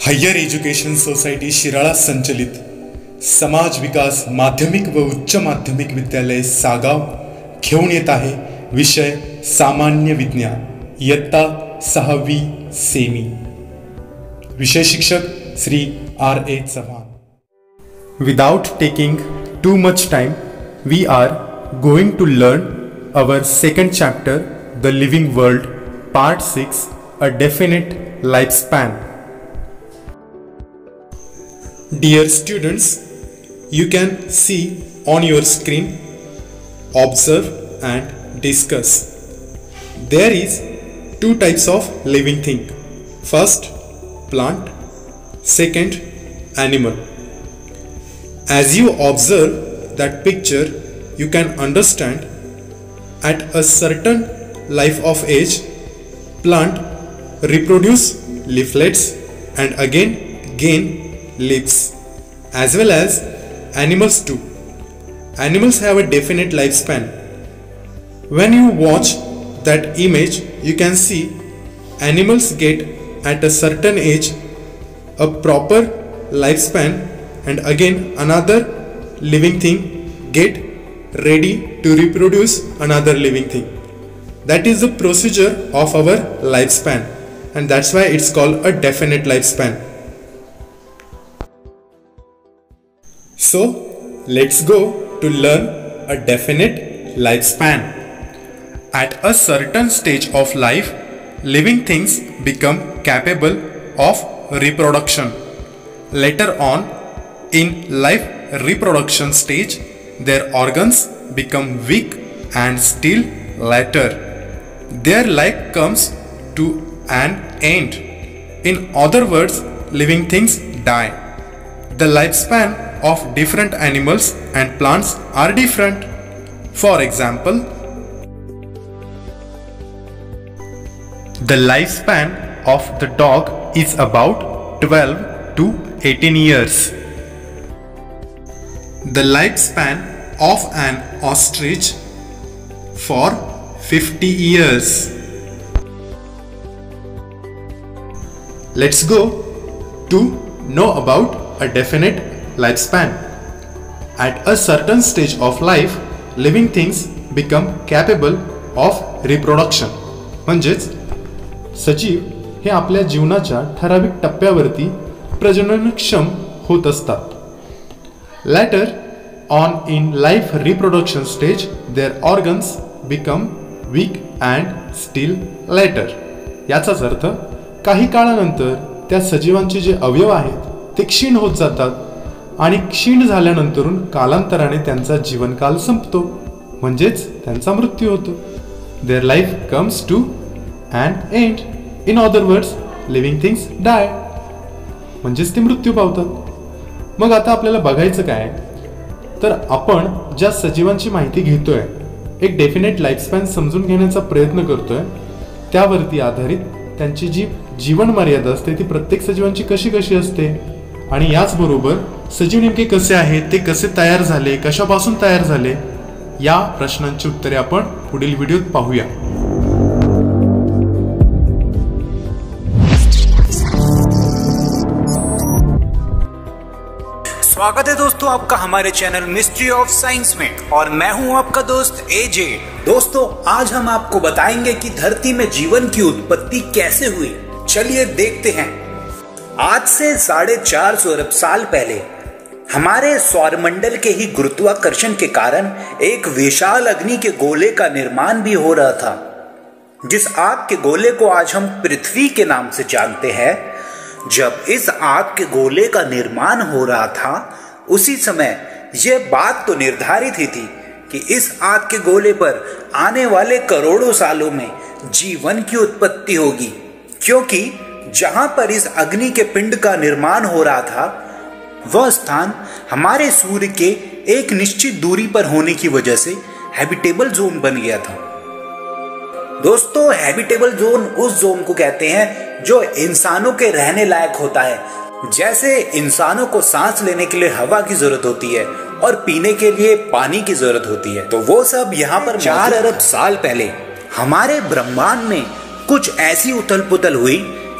Higher education society Shirala संचलित समाज विकास माध्यमिक व उच्च माध्यमिक विद्यालय सागाव घेऊन येत आहे विषय सामान्य विज्ञान इयत्ता 6वी सेमी। विषय शिक्षक Shri R.A. Chavan. Without taking too much time, we are going to learn our second chapter, The Living World, Part 6, A Definite Lifespan. Dear students, you can see on your screen, observe and discuss. There is two types of living thing. First, plant. Second, animal. As you observe that picture, you can understand at a certain life of age, plant reproduce leaflets and again gain leaves, as well as animals too. Animals have a definite lifespan. When you watch that image, you can see animals get at a certain age a proper lifespan, and again another living thing get ready to reproduce another living thing. That is the procedure of our lifespan, and that's why it's called a definite lifespan. So let's go to learn a definite lifespan. At a certain stage of life, living things become capable of reproduction. Later on in life reproduction stage, their organs become weak and still later their life comes to an end. In other words, living things die. The lifespan of different animals and plants are different. For example, the lifespan of the dog is about 12 to 18 years. The lifespan of an ostrich for 50 years. Let's go to know about a definite lifespan. At a certain stage of life, living things become capable of reproduction. म्हणजेच सजीव हे आपल्या जीवनाच्या ठराविक टप्प्यावरती प्रजननक्षम होत असतात. Later on in life reproduction stage, their organs become weak and still later. याचाच अर्थ काही काळानंतर त्या सजीवांचे जे अवयव आहेत ते क्षीण होत जातात आणि क्षीण झाल्यानंतरून कालांतराने त्यांचा जीवनकाल संपतो, म्हणजेच त्यांचा मृत्यू होतो. Their life comes to an end. In other words, living things die. म्हणजेच ते मृत्यू पावतात. मग आता आपल्याला बघायचं काय, तर आपण ज्या सजीवांची माहिती घेतोय, एक डेफिनेट लाईफस्पॅन समजून घेण्याचा प्रयत्न करतोय, त्यावरती आधारित त्यांची जी जीवन मर्यादा असते ती प्रत्येक सजीवांची कशी कशी असते, आणि याचबरोबर सजीव नेमके कसे आहेत, ते कसे तयार झाले, कशापासून तयार झाले, या प्रश्नांची उत्तरे आपण पुढील व्हिडिओत पाहूया. स्वागत है दोस्तों आपका हमारे चैनल मिस्ट्री ऑफ साइंस में, और मैं हूं आपका दोस्त AJ। दोस्तों, आज हम आपको बताएंगे कि धरती में जीवन की उत्पत्ति कैसे हुई। चलिए देखते हैं। आज से 450 अरब साल पहले हमारे सौरमंडल के ही गुरुत्वाकर्षण के कारण एक विशाल अग्नि के गोले का निर्माण भी हो रहा था। जिस आग के गोले को आज हम पृथ्वी के नाम से जानते हैं, जब इस आग के गोले का निर्माण हो रहा था, उसी समय यह बात तो निर्धारित ही थी कि इस आग के गोले पर आने वाले करोड़ों सालों में जीवन की उत्पत्ति होगी, क्योंकि जहां पर इस अग्नि के पिंड का निर्माण हो रहा था, वह स्थान हमारे सूर्य के एक निश्चित दूरी पर होने की वजह से हैबिटेबल जोन बन गया था। दोस्तों, हैबिटेबल जोन उस जोन को कहते हैं जो इंसानों के रहने लायक होता है। जैसे इंसानों को सांस लेने के लिए हवा की जरूरत होती है और पीने के लिए पानी की जरूरत होती है, तो वो सब यहाँ पर 4 अरब साल पहले हमारे ब्रह्मांड में कुछ ऐसी उथल पुथल हुई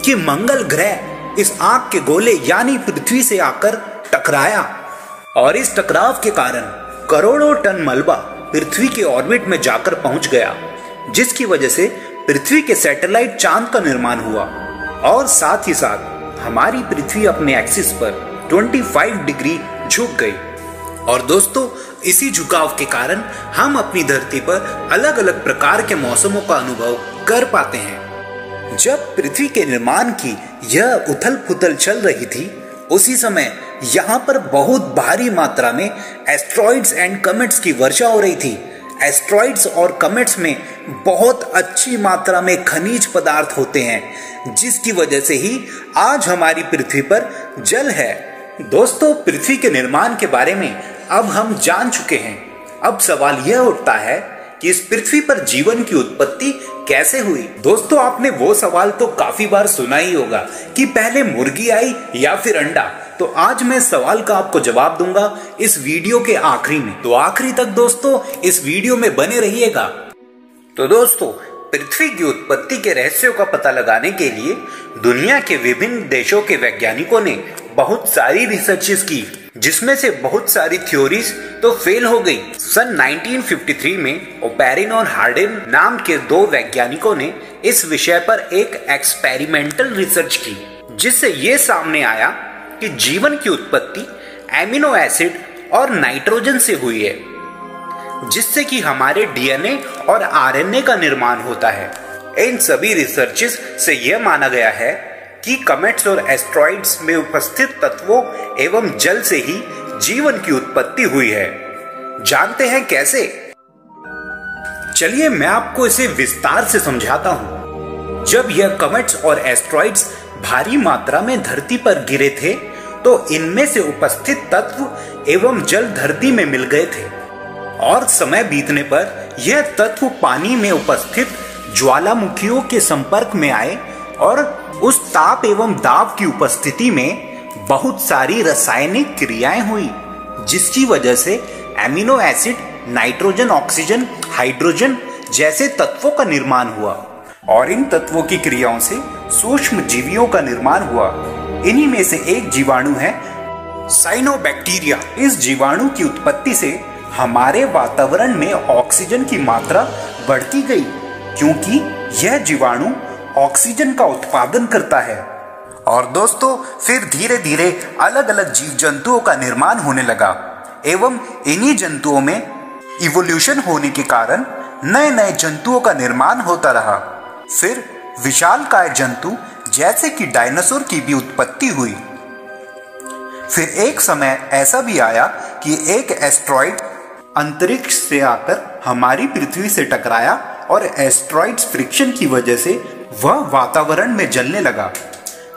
कि मंगल ग्रह इस आग के गोले यानी पृथ्वी से आकर टकराया और इस टकराव के कारण करोड़ों टन मलबा पृथ्वी के ऑर्बिट में जाकर पहुंच गया, जिसकी वजह से पृथ्वी के सैटेलाइट चांद का निर्माण हुआ और साथ ही साथ हमारी पृथ्वी अपने एक्सिस पर 25 डिग्री झुक गई। और दोस्तों, इसी झुकाव के कारण हम अपनी धरती पर अलग अलग प्रकार के मौसमों का अनुभव कर पाते हैं। जब पृथ्वी के निर्माण की यह उथल पुथल चल रही थी, उसी समय यहाँ पर बहुत भारी मात्रा में एस्ट्रॉइड्स एंड कमेट्स की वर्षा हो रही थी। एस्ट्रॉइड्स और कमेट्स में बहुत अच्छी मात्रा में खनिज पदार्थ होते हैं, जिसकी वजह से ही आज हमारी पृथ्वी पर जल है। दोस्तों, पृथ्वी के निर्माण के बारे में अब हम जान चुके हैं। अब सवाल यह उठता है कि इस पृथ्वी पर जीवन की उत्पत्ति कैसे हुई। दोस्तों, आपने वो सवाल तो काफी बार सुना ही होगा कि पहले मुर्गी आई या फिर अंडा। तो आज मैं सवाल का आपको जवाब दूंगा इस वीडियो के आखिरी में, तो आखिरी तक दोस्तों इस वीडियो में बने रहिएगा। तो दोस्तों, पृथ्वी की उत्पत्ति के रहस्यों का पता लगाने के लिए दुनिया के विभिन्न देशों के वैज्ञानिकों ने बहुत सारी रिसर्चेस की, जिसमें से बहुत सारी थ्योरीज तो फेल हो गई। सन 1953 में ओपेरिन और हार्डिन नाम के दो वैज्ञानिकों ने इस विषय पर एक एक्सपेरिमेंटल रिसर्च की, जिससे ये सामने आया कि जीवन की उत्पत्ति एमिनो एसिड और नाइट्रोजन से हुई है, जिससे कि हमारे डीएनए और आरएनए का निर्माण होता है। इन सभी रिसर्चेस से यह माना गया है कि कमेट्स और एस्ट्रॉइड्स में उपस्थित तत्वों एवं जल से ही जीवन की उत्पत्ति हुई है। जानते हैं कैसे? चलिए मैं आपको इसे विस्तार से समझाता हूं। जब यह कमेट्स और एस्ट्रॉइड्स भारी मात्रा में धरती पर गिरे थे, तो इनमें से उपस्थित तत्व एवं जल धरती में मिल गए थे और समय बीतने पर यह तत्व पानी में उपस्थित ज्वालामुखियों के संपर्क में आए और उस ताप एवं दाब की उपस्थिति में बहुत सारी रासायनिक क्रियाएं हुई, जिसकी वजह से amino acid, nitrogen, oxygen, hydrogen जैसे तत्वों का निर्माण हुआ और इन तत्वों की क्रियाओं से सूक्ष्म जीवियों का निर्माण हुआ। इन्हीं में से एक जीवाणु है साइनोबैक्टीरिया। इस जीवाणु की उत्पत्ति से हमारे वातावरण में ऑक्सीजन की मात्रा बढ़ती गई, क्योंकि यह जीवाणु ऑक्सीजन का उत्पादन करता है। और दोस्तों, फिर धीरे धीरे अलग अलग जीव जंतुओं का निर्माण होने लगा एवं इन्हीं जंतुओं में इवोल्यूशन होने के कारण नए नए जंतुओं का निर्माण होता रहा। फिर विशालकाय जंतु जैसे कि डायनासोर की भी उत्पत्ति हुई। फिर एक समय ऐसा भी आया कि एक एस्ट्रॉइड अंतरिक्ष से आकर हमारी पृथ्वी से टकराया और एस्ट्रॉइड्स फ्रिक्शन की वजह से वह वातावरण में जलने लगा।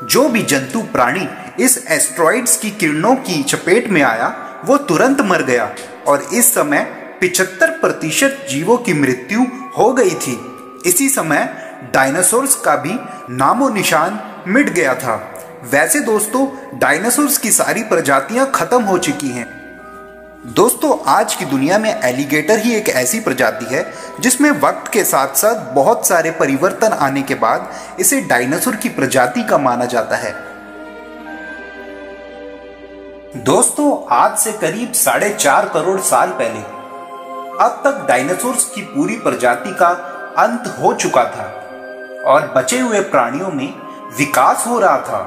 जो भी जंतु प्राणी इस एस्ट्रॉइड्स की किरणों की चपेट में आया, वो तुरंत मर गया और इस समय 75% जीवों की मृत्यु हो गई थी। इसी समय डायनासोर्स का भी नामो निशान मिट गया था। वैसे दोस्तों, डायनासोर्स की सारी प्रजातियां खत्म हो चुकी हैं। दोस्तों, आज की दुनिया में एलिगेटर ही एक ऐसी प्रजाति है जिसमें वक्त के साथ साथ बहुत सारे परिवर्तन आने के बाद इसे डायनासोर की प्रजाति का माना जाता है। दोस्तों, आज से करीब 4.5 करोड़ साल पहले अब तक डायनासोर्स की पूरी प्रजाति का अंत हो चुका था और बचे हुए प्राणियों में विकास हो रहा था।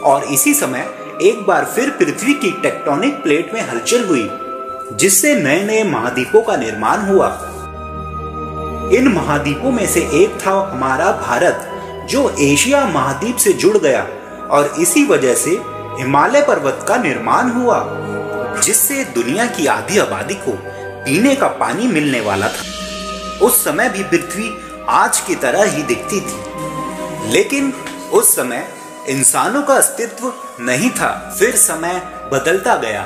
और इसी समय एक बार फिर पृथ्वी की टेक्टोनिक प्लेट में हलचल हुई, जिससे नए नए महाद्वीपों का निर्माण हुआ। इन महाद्वीपों में से एक था हमारा भारत, जो एशिया महाद्वीप से जुड़ गया और इसी वजह से हिमालय पर्वत का निर्माण हुआ, जिससे दुनिया की आधी आबादी को पीने का पानी मिलने वाला था। उस समय भी पृथ्वी आज की तरह ही दिखती थी, लेकिन उस समय इंसानों का अस्तित्व नहीं था। फिर समय बदलता गया।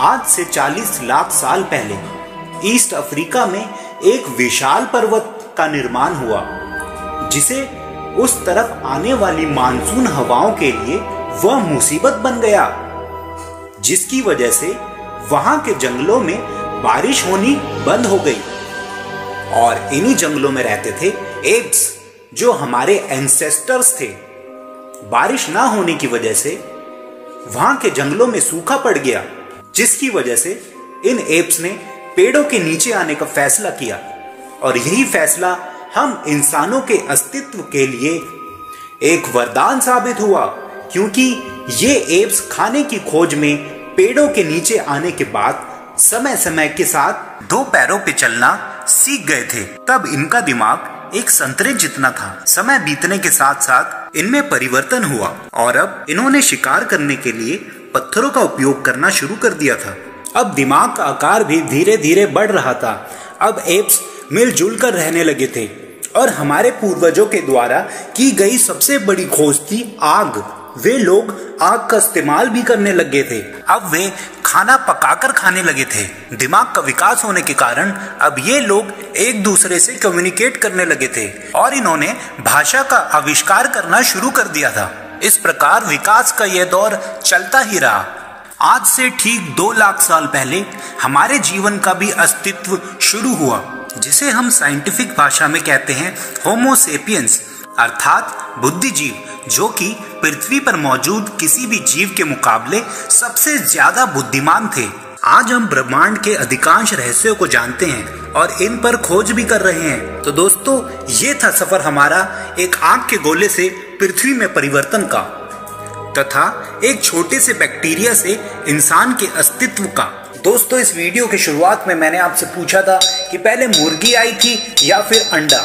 आज से 40 लाख साल पहले ईस्ट अफ्रीका में एक विशाल पर्वत का निर्माण हुआ, जिसे उस तरफ आने वाली मानसून हवाओं के लिए वह मुसीबत बन गया, जिसकी वजह से वहां के जंगलों में बारिश होनी बंद हो गई। और इन्हीं जंगलों में रहते थे एप्स, जो हमारे एंसेस्टर्स थे। बारिश ना होने की वजह से वहां के जंगलों में सूखा पड़ गया, जिसकी वजह से इन एप्स ने पेड़ों के नीचे आने का फैसला किया। और यही फैसला हम इंसानों के अस्तित्व के लिए एक वरदान साबित हुआ, क्योंकि ये एप्स खाने की खोज में पेड़ों के नीचे आने के बाद समय समय के साथ 2 पैरों पे चलना सीख गए थे। तब इनका दिमाग एक संतरे जितना था। समय बीतने के साथ साथ इनमें परिवर्तन हुआ और अब इन्होंने शिकार करने के लिए पत्थरों का उपयोग करना शुरू कर दिया था। अब दिमाग का आकार भी धीरे धीरे बढ़ रहा था। अब एप्स मिलजुल कर रहने लगे थे और हमारे पूर्वजों के द्वारा की गई सबसे बड़ी खोज थी आग। वे लोग आग का इस्तेमाल भी करने लगे थे। अब वे खाना पकाकर खाने लगे थे। दिमाग का विकास होने के कारण अब ये लोग एक दूसरे से कम्युनिकेट करने लगे थे और इन्होंने भाषा का आविष्कार करना शुरू कर दिया था। इस प्रकार विकास का यह दौर चलता ही रहा। आज से ठीक 2 लाख साल पहले हमारे जीवन का भी अस्तित्व शुरू हुआ, जिसे हम साइंटिफिक भाषा में कहते हैं होमो सेपियंस, अर्थात बुद्धिजीव, जो कि पृथ्वी पर मौजूद किसी भी जीव के मुकाबले सबसे ज्यादा बुद्धिमान थे। आज हम ब्रह्मांड के अधिकांश रहस्यों को जानते हैं और इन पर खोज भी कर रहे हैं। तो दोस्तों, ये था सफर हमारा एक आग के गोले से पृथ्वी में परिवर्तन का, तथा एक छोटे से बैक्टीरिया से इंसान के अस्तित्व का। दोस्तों, इस वीडियो की शुरुआत में मैंने आपसे पूछा था कि पहले मुर्गी आई थी या फिर अंडा,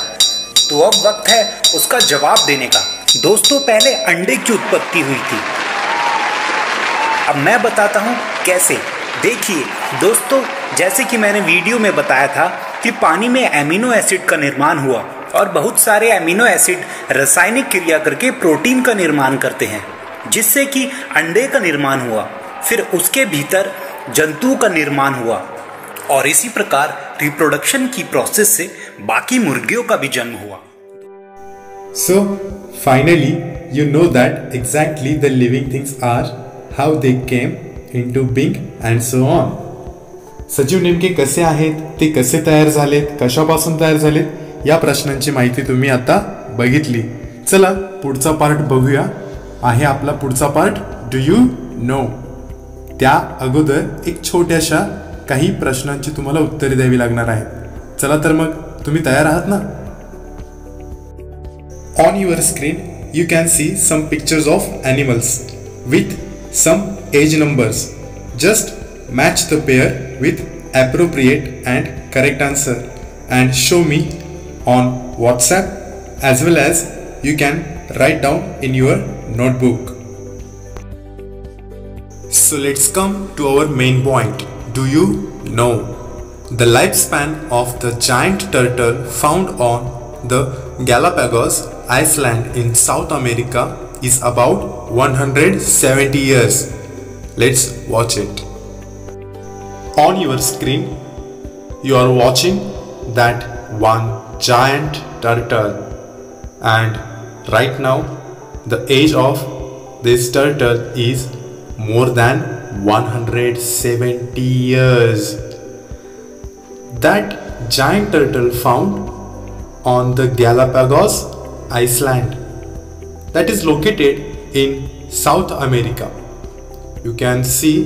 तो अब वक्त है उसका जवाब देने का। दोस्तों, पहले अंडे की उत्पत्ति हुई थी। अब मैं बताता हूं कैसे। देखिए दोस्तों, जैसे कि मैंने वीडियो में बताया था कि पानी में एमिनो एसिड का निर्माण हुआ और बहुत सारे एमिनो एसिड रासायनिक क्रिया करके प्रोटीन का निर्माण करते हैं, जिससे कि अंडे का निर्माण हुआ। फिर उसके भीतर जंतु का निर्माण हुआ और इसी प्रकार रिप्रोडक्शन की प्रोसेस से बाकी मुर्गियों का भी जन्म हुआ। So finally you know that exactly the living things are, how they came into being and so on. सजीव नेमके कसे आहेत, ते कसे तयार झालेत, कशापासून तयार झालेत, या प्रश्नांची माहिती तुम्ही आता बघितली। चला पुढचा पार्ट बघूया। आहे आपला पुढचा पार्ट डू यू नो। त्या अगोदर एक छोट्याशा काही प्रश्नांची तुम्हाला उत्तरे द्यावी लागणार आहेत। चला तर मग तुम्ही तयार आहात ना? On your screen you can see some pictures of animals with some age numbers. Just match the pair with appropriate and correct answer and show me on WhatsApp, as well as you can write down in your notebook. So let's come to our main point. Do you know the lifespan of the giant turtle found on the Galapagos Island in South America is about 170 years. Let's watch it. On your screen you are watching that one giant turtle, and right now the age of this turtle is more than 170 years. That giant turtle found on the Galapagos Island, that is located in South America. You can see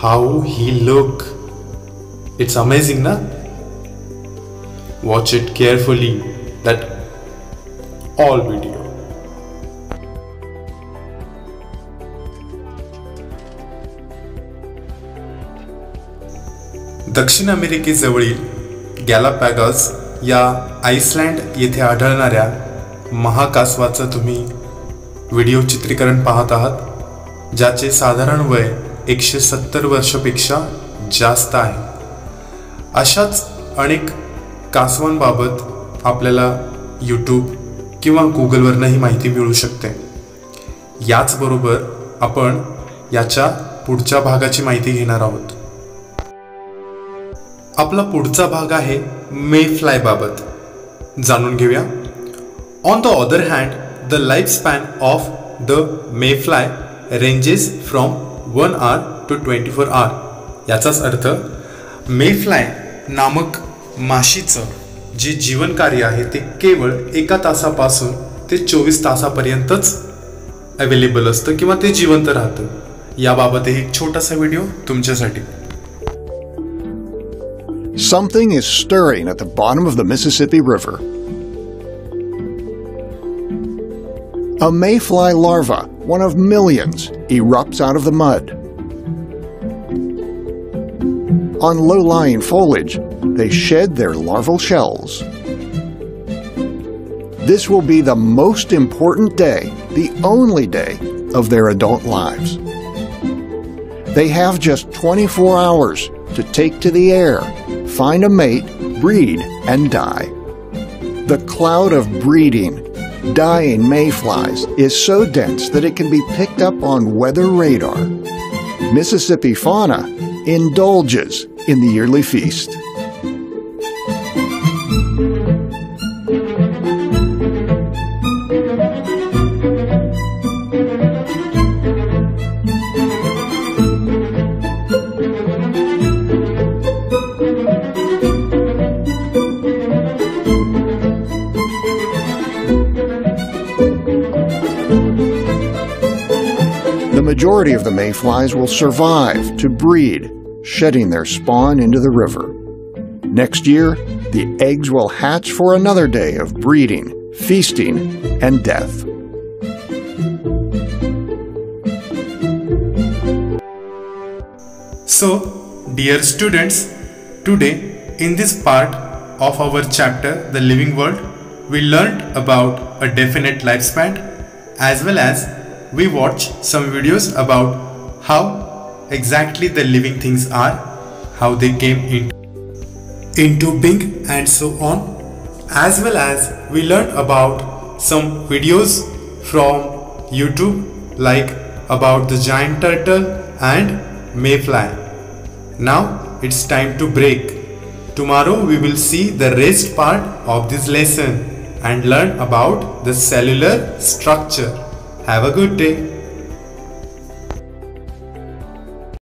how he look. It's amazing, na? Watch it carefully, that all video. दक्षिण अमेरिकेजवळील गॅलापॅगॉस या Iceland येथे आढळणाऱ्या महाकासवाचं तुम्ही video चित्रीकरण पाहत आहात, ज्याचे साधारण वय 170 वर्षापेक्षा जास्त आहे। अशाच अनेक कासवांबाबत आपल्याला यूट्यूब किंवा गुगलवरही माहिती मिळू शकते। याचबरोबर आपण याच्या पुढच्या भागाची माहिती घेणार आहोत। आपला पुढचा भाग आहे मेफ्लाय बाबत। जाणून घेऊया। On the other hand, the life span of the mayfly ranges from 1 hour to 24 hour। याचाच अर्थ मेफ्लाय नामक माशीचं जे जीवन कार्य आहे ते केवळ 1 तासापासून ते 24 तासापर्यंतच अवेलेबल असतं किंवा ते जिवंत राहतं. याबाबत एक छोटासा व्हिडिओ तुमच्यासाठी. Something is stirring at the bottom of the Mississippi River. A mayfly larva, one of millions, erupts out of the mud. On low-lying foliage, they shed their larval shells. This will be the most important day, the only day, of their adult lives. They have just 24 hours to take to the air, find a mate, breed, and die. The cloud of breeding, dying mayflies is so dense that it can be picked up on weather radar. Mississippi fauna indulges in the yearly feast. The majority of the mayflies will survive to breed, shedding their spawn into the river. Next year, the eggs will hatch for another day of breeding, feasting, and death. So, dear students, today in this part of our chapter, The Living World, we learned about a definite lifespan, as well as we watched some videos about how exactly the living things are, how they came into being, and so on. As well as we learned about some videos from YouTube, like about the giant turtle and mayfly. Now it's time to break. Tomorrow we will see the rest part of this lesson and learn about the cellular structure. Have a good day.